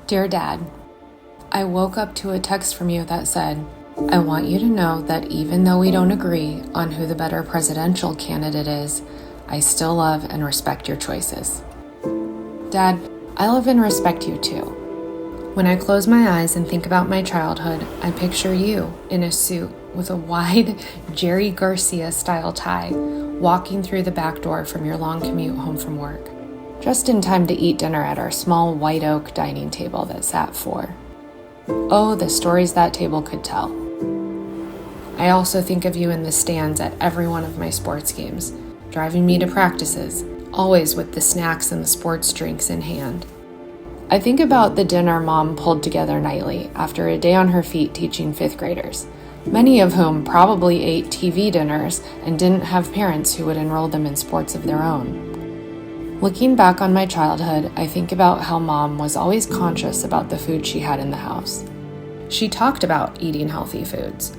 Dear Dad, I woke up to a text from you that said, I want you to know that even though we don't agree on who the better presidential candidate is, I still love and respect your choices. Dad, I love and respect you too. When I close my eyes and think about my childhood, I picture you in a suit with a wide Jerry Garcia-style tie, walking through the back door from your long commute home from work, just in time to eat dinner at our small white oak dining table that sat four. Oh, the stories that table could tell. I also think of you in the stands at every one of my sports games, driving me to practices, always with the snacks and the sports drinks in hand. I think about the dinner Mom pulled together nightly after a day on her feet teaching fifth graders, many of whom probably ate TV dinners and didn't have parents who would enroll them in sports of their own. Looking back on my childhood, I think about how Mom was always conscious about the food she had in the house. She talked about eating healthy foods,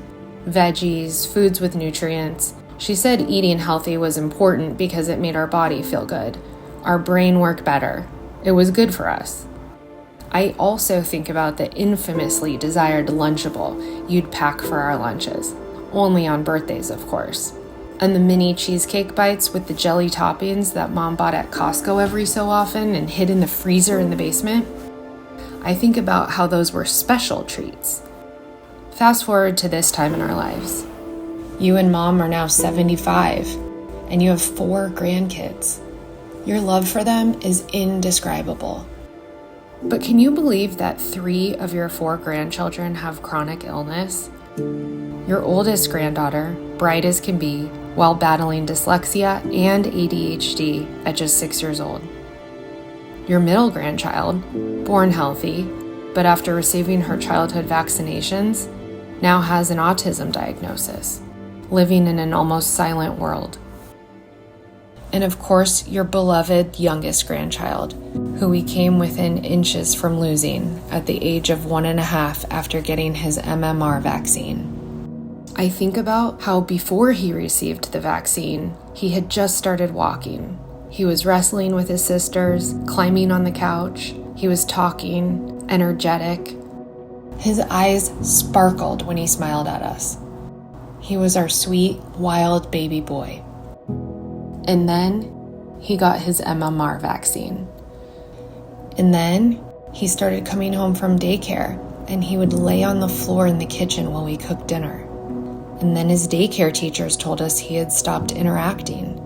veggies, foods with nutrients. She said eating healthy was important because it made our body feel good, our brain work better. It was good for us. I also think about the infamously desired Lunchable you'd pack for our lunches, only on birthdays, of course, and the mini cheesecake bites with the jelly toppings that Mom bought at Costco every so often and hid in the freezer in the basement. I think about how those were special treats. Fast forward to this time in our lives. You and Mom are now 75, and you have 4 grandkids. Your love for them is indescribable. But can you believe that 3 of your 4 grandchildren have chronic illness? Your oldest granddaughter, bright as can be, while battling dyslexia and ADHD at just 6 years old. Your middle grandchild, born healthy, but after receiving her childhood vaccinations, now has an autism diagnosis, living in an almost silent world. And of course, your beloved youngest grandchild, who we came within inches from losing at the age of 1.5 after getting his MMR vaccine. I think about how before he received the vaccine, he had just started walking. He was wrestling with his sisters, climbing on the couch. He was talking, energetic. His eyes sparkled when he smiled at us. He was our sweet, wild baby boy. And then he got his MMR vaccine. And then he started coming home from daycare, and he would lay on the floor in the kitchen while we cooked dinner. And then his daycare teachers told us he had stopped interacting.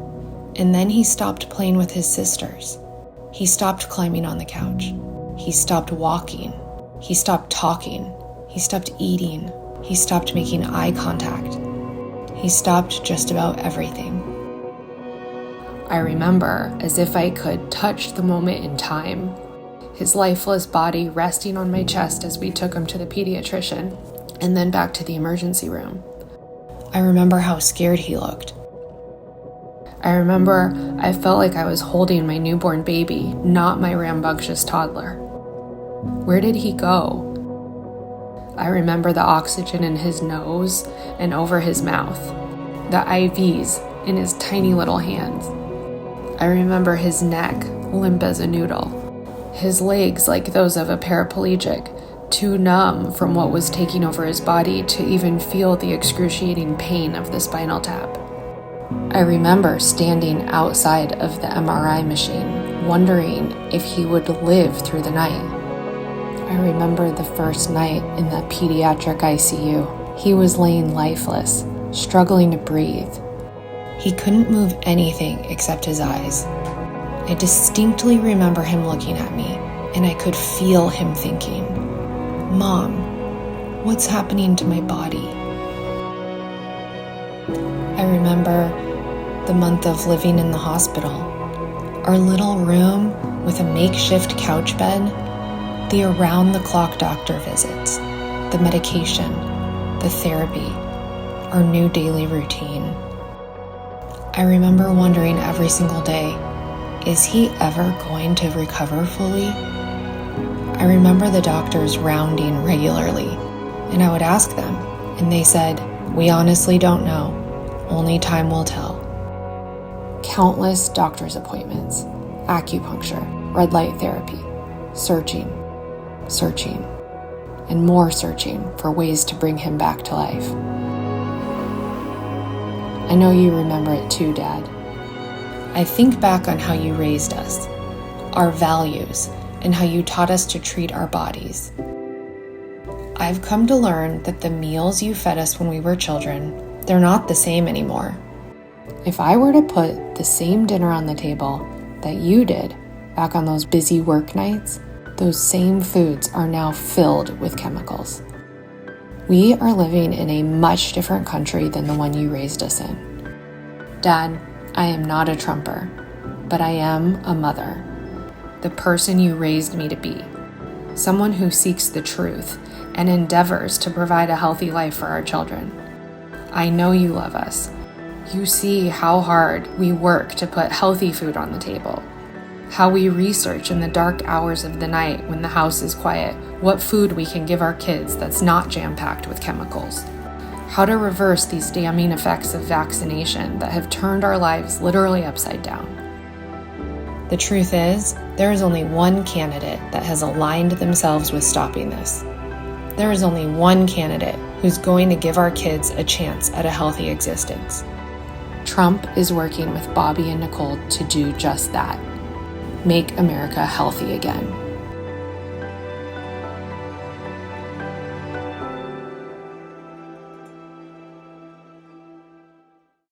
And then he stopped playing with his sisters. He stopped climbing on the couch. He stopped walking. He stopped talking. He stopped eating. He stopped making eye contact. He stopped just about everything. I remember, as if I could, touch the moment in time, his lifeless body resting on my chest as we took him to the pediatrician and then back to the emergency room. I remember how scared he looked. I remember I felt like I was holding my newborn baby, not my rambunctious toddler. Where did he go? I remember the oxygen in his nose and over his mouth, the IVs in his tiny little hands. I remember his neck, limp as a noodle, his legs like those of a paraplegic, too numb from what was taking over his body to even feel the excruciating pain of the spinal tap. I remember standing outside of the MRI machine, wondering if he would live through the night. I remember the first night in the pediatric ICU. He was laying lifeless, struggling to breathe. He couldn't move anything except his eyes. I distinctly remember him looking at me, and I could feel him thinking, "Mom, what's happening to my body?" I remember the month of living in the hospital, our little room with a makeshift couch bed, the around-the-clock doctor visits, the medication, the therapy, our new daily routine. I remember wondering every single day, is he ever going to recover fully? I remember the doctors rounding regularly, and I would ask them, and they said, "We honestly don't know. Only time will tell." Countless doctor's appointments, acupuncture, red light therapy, searching, searching and more searching for ways to bring him back to life. I know you remember it too, Dad. I think back on how you raised us, our values, and how you taught us to treat our bodies. I've come to learn that the meals you fed us when we were children, they're not the same anymore. If I were to put the same dinner on the table that you did back on those busy work nights, those same foods are now filled with chemicals. We are living in a much different country than the one you raised us in. Dad, I am not a Trumper, but I am a mother, the person you raised me to be, someone who seeks the truth and endeavors to provide a healthy life for our children. I know you love us. You see how hard we work to put healthy food on the table, how we research in the dark hours of the night when the house is quiet what food we can give our kids that's not jam-packed with chemicals, how to reverse these damning effects of vaccination that have turned our lives literally upside down. The truth is, there is only one candidate that has aligned themselves with stopping this. There is only one candidate who's going to give our kids a chance at a healthy existence. Trump is working with Bobby and Nicole to do just that. Make America healthy again.